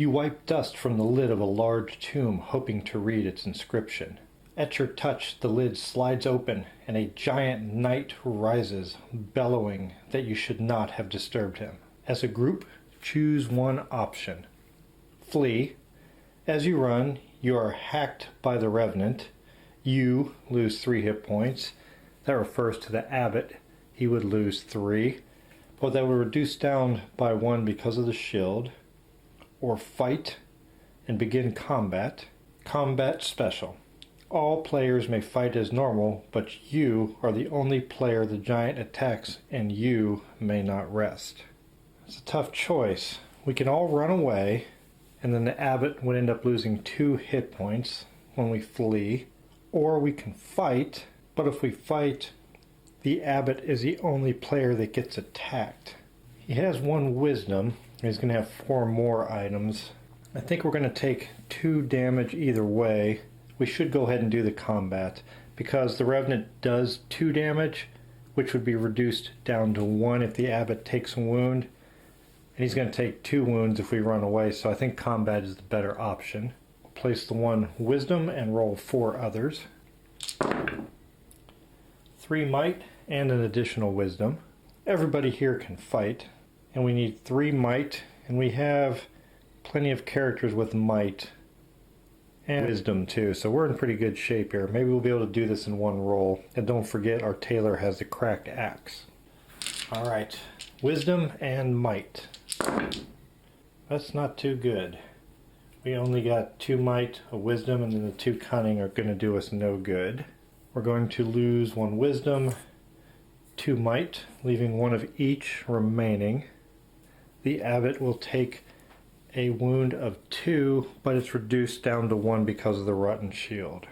You wipe dust from the lid of a large tomb, hoping to read its inscription. At your touch, the lid slides open, and a giant knight rises, bellowing that you should not have disturbed him. As a group, choose one option. Flee. As you run, you are hacked by the Revenant. You lose 3 hit points. That refers to the abbot. He would lose 3, but that would reduce down by 1 because of the shield. Or fight and begin combat. Combat special. All players may fight as normal, but you are the only player the giant attacks, and you may not rest. It's a tough choice. We can all run away, and then the abbot would end up losing 2 hit points when we flee. Or we can fight, but if we fight, the abbot is the only player that gets attacked. He has 1 wisdom. He's going to have 4 more items. I think we're going to take 2 damage either way. We should go ahead and do the combat, because the Revenant does 2 damage, which would be reduced down to 1 if the abbot takes a wound. And he's going to take 2 wounds if we run away, so I think combat is the better option. We'll place the 1 wisdom and roll 4 others. 3 might and an additional wisdom. Everybody here can fight. And we need 3 might, and we have plenty of characters with might and wisdom too, so we're in pretty good shape here. Maybe we'll be able to do this in 1 roll. And don't forget, our tailor has the cracked axe. Alright, wisdom and might. That's not too good. We only got 2 might, a wisdom, and then the 2 cunning are going to do us no good. We're going to lose 1 wisdom, 2 might, leaving 1 of each remaining. The abbot will take a wound of 2, but it's reduced down to 1 because of the rotten shield,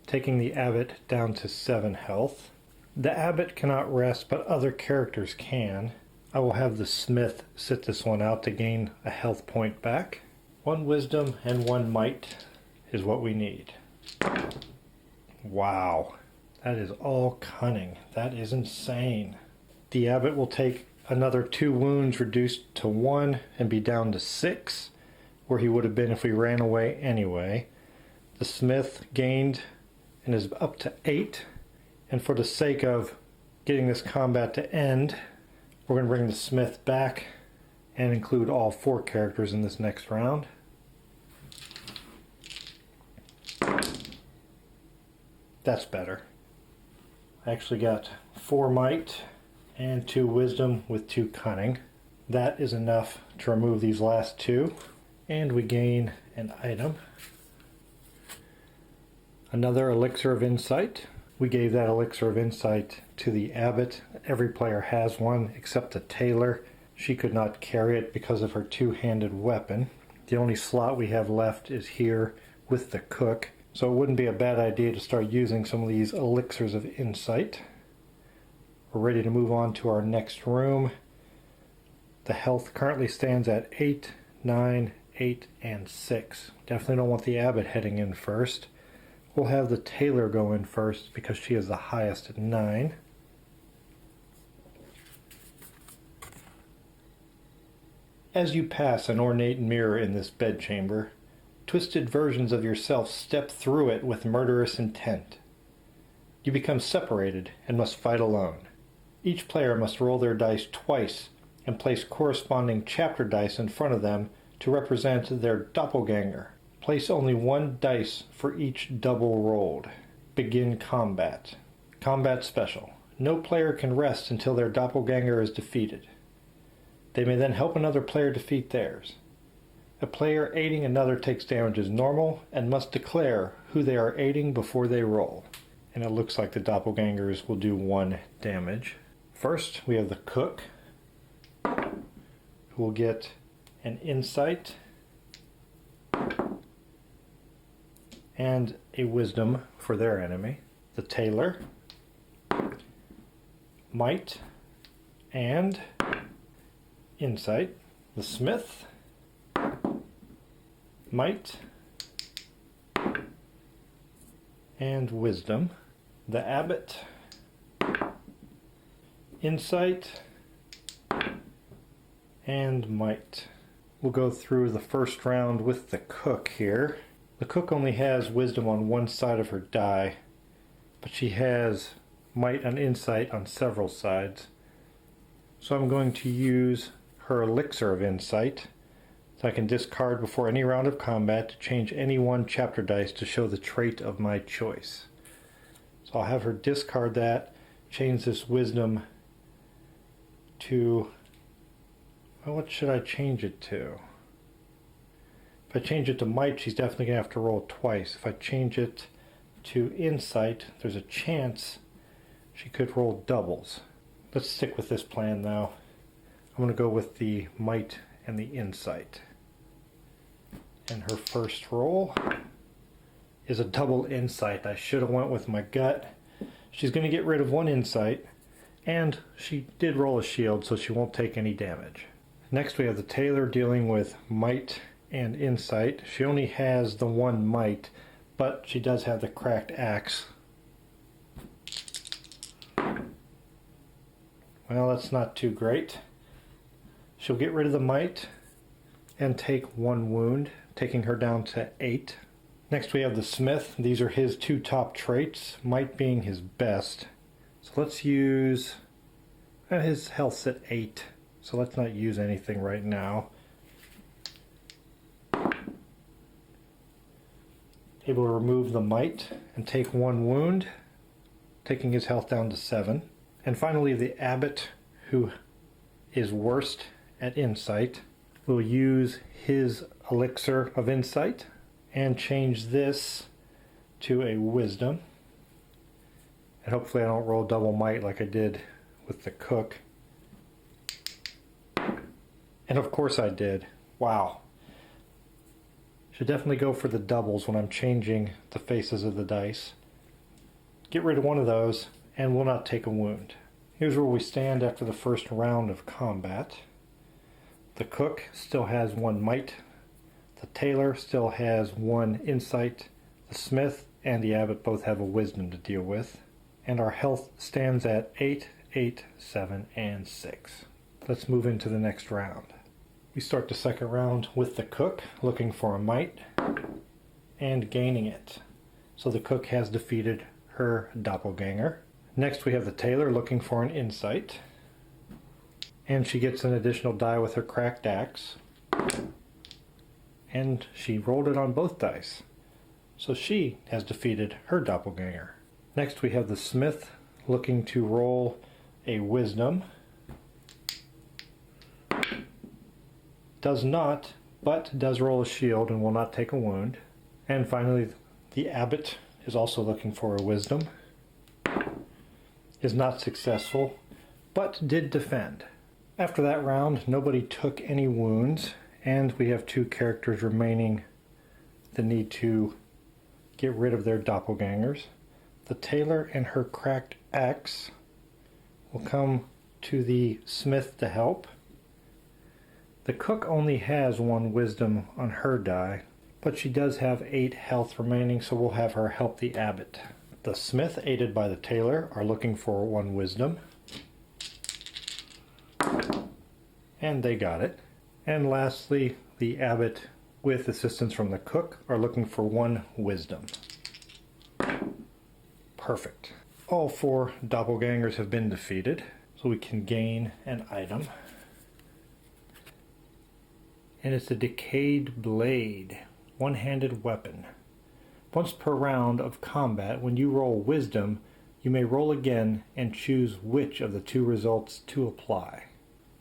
taking the abbot down to 7 health. The abbot cannot rest, but other characters can. I will have the smith sit this one out to gain a health point back. 1 wisdom and 1 might is what we need. Wow, that is all cunning. That is insane. The abbot will take another 2 wounds, reduced to 1, and be down to 6, where he would have been if we ran away anyway. The smith gained and is up to 8, and for the sake of getting this combat to end, we're going to bring the smith back and include all 4 characters in this next round. That's better. I actually got 4 might and 2 wisdom with 2 cunning. That is enough to remove these last 2, and we gain an item. Another elixir of insight. We gave that elixir of insight to the abbot. Every player has one except the tailor. She could not carry it because of her 2-handed weapon. The only slot we have left is here with the cook, so it wouldn't be a bad idea to start using some of these elixirs of insight. We're ready to move on to our next room. The health currently stands at 8, 9, 8, and 6. Definitely don't want the abbot heading in first. We'll have the tailor go in first because she is the highest at 9. As you pass an ornate mirror in this bedchamber, twisted versions of yourself step through it with murderous intent. You become separated and must fight alone. Each player must roll their dice twice and place corresponding chapter dice in front of them to represent their doppelganger. Place only 1 dice for each double rolled. Begin combat. Combat special. No player can rest until their doppelganger is defeated. They may then help another player defeat theirs. A player aiding another takes damage as normal and must declare who they are aiding before they roll. And it looks like the doppelgangers will do 1 damage. First, we have the cook, who will get an insight and a wisdom for their enemy. The tailor, might and insight. The smith, might and wisdom. The abbot, insight and might. We'll go through the first round with the cook here. The cook only has wisdom on one side of her die, but she has might and insight on several sides. So I'm going to use her elixir of insight, so I can discard before any round of combat to change any one chapter dice to show the trait of my choice. So I'll have her discard that, change this wisdom to, well, what should I change it to? If I change it to might, she's definitely going to have to roll twice. If I change it to insight, there's a chance she could roll doubles. Let's stick with this plan now. I'm going to go with the might and the insight. And her first roll is a double insight. I should have went with my gut. She's going to get rid of one insight, and she did roll a shield, so she won't take any damage. Next we have the tailor dealing with might and insight. She only has the one might, but she does have the cracked axe. Well, that's not too great. She'll get rid of the might and take one wound, taking her down to 8. Next we have the smith. These are his two top traits, might being his best. So let's use, his health's at 8, so let's not use anything right now. Able to remove the might and take one wound, taking his health down to 7. And finally the abbot, who is worst at insight, will use his elixir of insight and change this to a wisdom. And hopefully I don't roll double might like I did with the cook. And of course I did. Wow. Should definitely go for the doubles when I'm changing the faces of the dice. Get rid of one of those and will not take a wound. Here's where we stand after the first round of combat. The cook still has one might. The tailor still has one insight. The smith and the abbot both have a wisdom to deal with. And our health stands at 8, 8, 7, and 6. Let's move into the next round. We start the second round with the cook looking for a might and gaining it. So the cook has defeated her doppelganger. Next we have the tailor looking for an insight. And she gets an additional die with her cracked axe. And she rolled it on both dice. So she has defeated her doppelganger. Next we have the smith looking to roll a wisdom. Does not, but does roll a shield and will not take a wound. And finally the abbot is also looking for a wisdom. Is not successful, but did defend. After that round, nobody took any wounds, and we have 2 characters remaining that need to get rid of their doppelgangers. The tailor and her cracked axe will come to the smith to help. The cook only has 1 wisdom on her die, but she does have 8 health remaining, so we'll have her help the abbot. The smith, aided by the tailor, are looking for 1 wisdom. And they got it. And lastly, the abbot, with assistance from the cook, are looking for 1 wisdom. Perfect. All 4 doppelgangers have been defeated, so we can gain an item. And it's a decayed blade, one-handed weapon. Once per round of combat, when you roll wisdom, you may roll again and choose which of the 2 results to apply.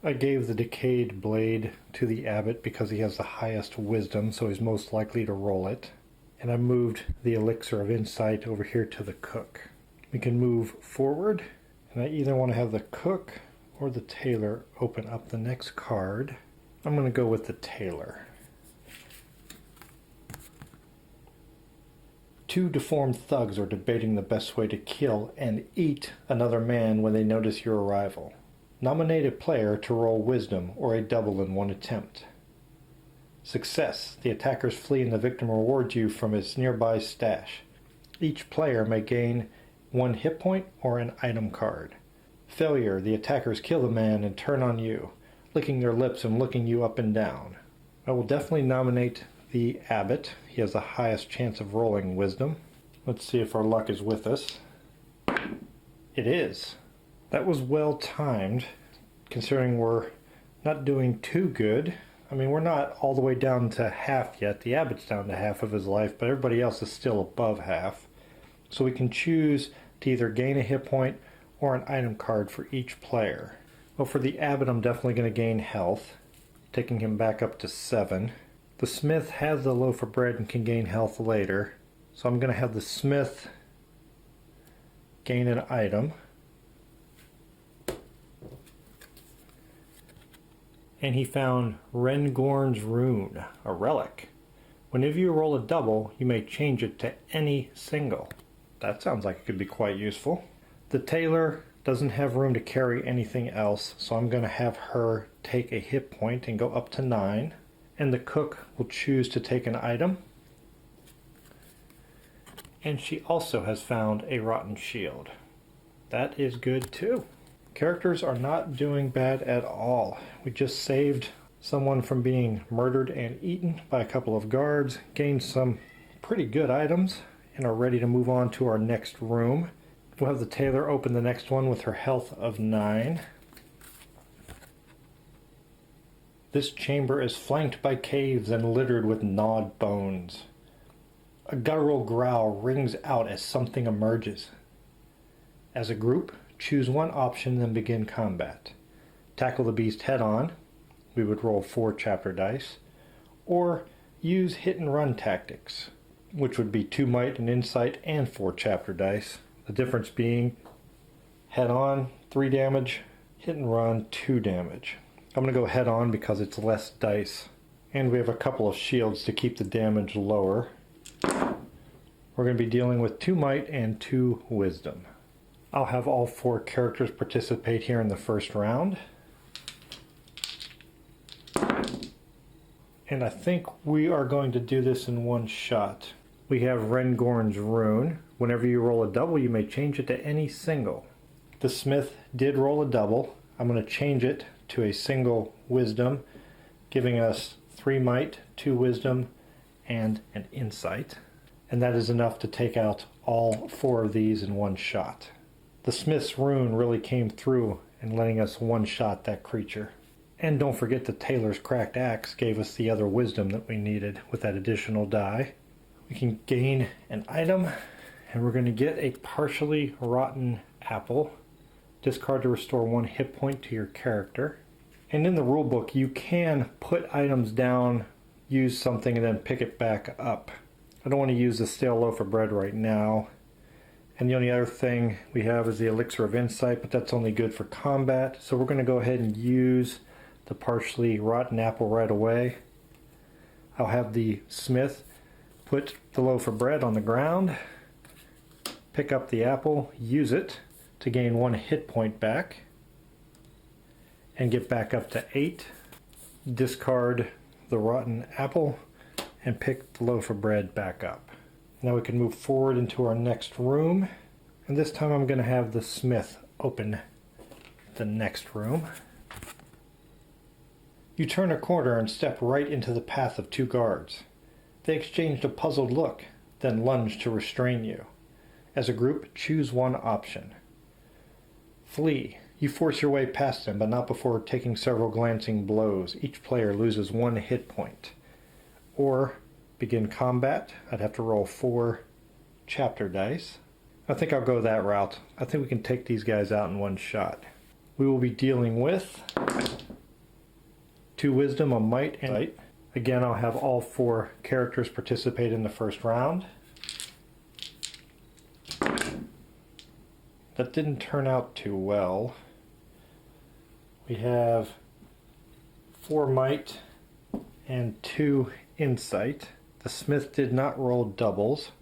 I gave the decayed blade to the abbot because he has the highest wisdom, so he's most likely to roll it. And I moved the elixir of insight over here to the cook. We can move forward, and I either want to have the cook or the tailor open up the next card. I'm going to go with the tailor. 2 deformed thugs are debating the best way to kill and eat another man when they notice your arrival. Nominate a player to roll wisdom or a double in 1 attempt. Success. The attackers flee and the victim rewards you from his nearby stash. Each player may gain 1 hit point or an item card. Failure. The attackers kill the man and turn on you, licking their lips and looking you up and down. I will definitely nominate the abbot. He has the highest chance of rolling wisdom. Let's see if our luck is with us. It is. That was well timed, considering we're not doing too good. I mean, we're not all the way down to half yet. The abbot's down to half of his life, but everybody else is still above half. So we can choose to either gain a hit point or an item card for each player. Well, for the abbot, I'm definitely going to gain health, taking him back up to 7. The smith has the loaf of bread and can gain health later. So I'm going to have the smith gain an item. And he found Rengorn's Rune, a relic. Whenever you roll a double, you may change it to any single. That sounds like it could be quite useful. The tailor doesn't have room to carry anything else, so I'm going to have her take a hit point and go up to 9. And the cook will choose to take an item. And she also has found a rotten shield. That is good too. Characters are not doing bad at all. We just saved someone from being murdered and eaten by a couple of guards, gained some pretty good items, and are ready to move on to our next room. We'll have the tailor open the next one with her health of 9. This chamber is flanked by caves and littered with gnawed bones. A guttural growl rings out as something emerges. As a group, choose one option and begin combat. Tackle the beast head on. We would roll 4 chapter dice. Or use hit and run tactics, which would be 2 might and insight and 4 chapter dice. The difference being head on 3 damage, hit and run 2 damage. I'm going to go head on because it's less dice. And we have a couple of shields to keep the damage lower. We're going to be dealing with 2 might and 2 wisdom. I'll have all 4 characters participate here in the first round. And I think we are going to do this in one shot. We have Rengorn's Rune. Whenever you roll a double, you may change it to any single. The smith did roll a double. I'm going to change it to a single wisdom, giving us 3 might, 2 wisdom, and an insight. And that is enough to take out all 4 of these in one shot. The smith's rune really came through in letting us one-shot that creature. And don't forget the tailor's cracked axe gave us the other wisdom that we needed with that additional die. We can gain an item, and we're going to get a partially rotten apple. Discard to restore 1 hit point to your character. And in the rulebook, you can put items down, use something, and then pick it back up. I don't want to use the stale loaf of bread right now. And the only other thing we have is the elixir of insight, but that's only good for combat. So we're going to go ahead and use the partially rotten apple right away. I'll have the smith put the loaf of bread on the ground, pick up the apple, use it to gain 1 hit point back, and get back up to 8. Discard the rotten apple and pick the loaf of bread back up. Now we can move forward into our next room, and this time I'm going to have the smith open the next room. You turn a corner and step right into the path of 2 guards. They exchanged a puzzled look, then lunged to restrain you. As a group, choose one option. Flee. You force your way past them, but not before taking several glancing blows. Each player loses 1 hit point. Or begin combat. I'd have to roll 4 chapter dice. I think I'll go that route. I think we can take these guys out in one shot. We will be dealing with 2 wisdom, a might, and insight. Again, I'll have all 4 characters participate in the first round. That didn't turn out too well. We have 4 might and 2 insight. The smith did not roll doubles.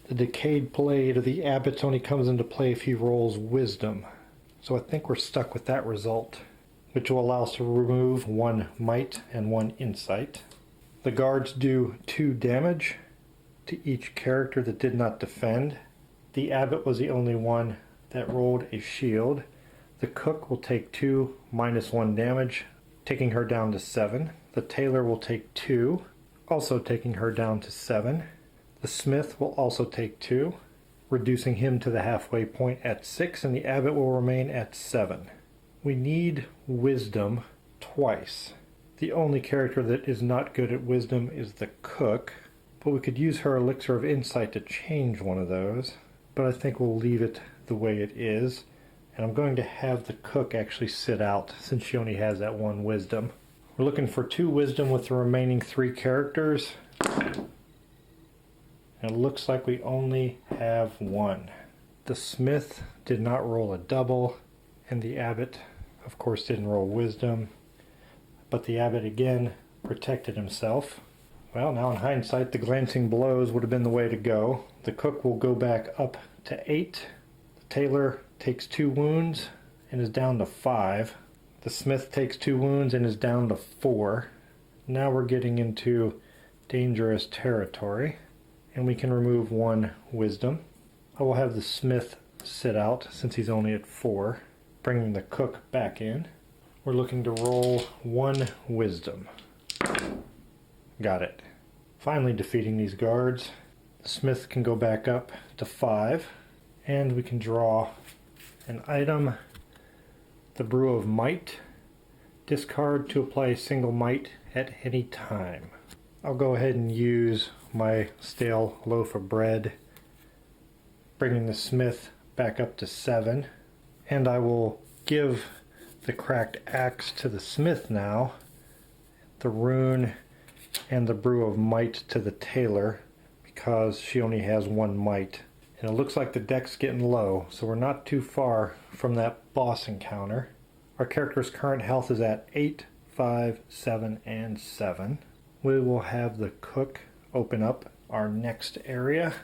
The decayed blade of the abbot only comes into play if he rolls wisdom. So I think we're stuck with that result, which will allow us to remove 1 might and 1 insight. The guards do 2 damage to each character that did not defend. The abbot was the only one that rolled a shield. The cook will take 2 minus 1 damage, taking her down to 7. The tailor will take 2, also taking her down to 7. The smith will also take 2, reducing him to the halfway point at 6, and the abbot will remain at 7. We need wisdom twice. The only character that is not good at wisdom is the cook, but we could use her elixir of insight to change one of those, but I think we'll leave it the way it is, and I'm going to have the cook actually sit out since she only has that 1 wisdom. We're looking for 2 wisdom with the remaining 3 characters, and it looks like we only have 1. The smith did not roll a double, and the abbot, of course, didn't roll wisdom, but the abbot again protected himself. Well, now in hindsight, the glancing blows would have been the way to go. The cook will go back up to 8. The tailor takes 2 wounds and is down to 5. The smith takes 2 wounds and is down to 4. Now we're getting into dangerous territory, and we can remove 1 wisdom. I will have the smith sit out since he's only at 4, bringing the cook back in. We're looking to roll 1 wisdom. Got it. Finally defeating these guards. The smith can go back up to 5, and we can draw an item, the Brew of Might. Discard to apply a single might at any time. I'll go ahead and use my stale loaf of bread, bringing the smith back up to 7, and I will give the cracked axe to the smith now, the rune and the Brew of Might to the tailor, because she only has 1 might. And it looks like the deck's getting low, so we're not too far from that boss encounter. Our character's current health is at 8, 5, 7, and 7. We will have the cook open up our next area.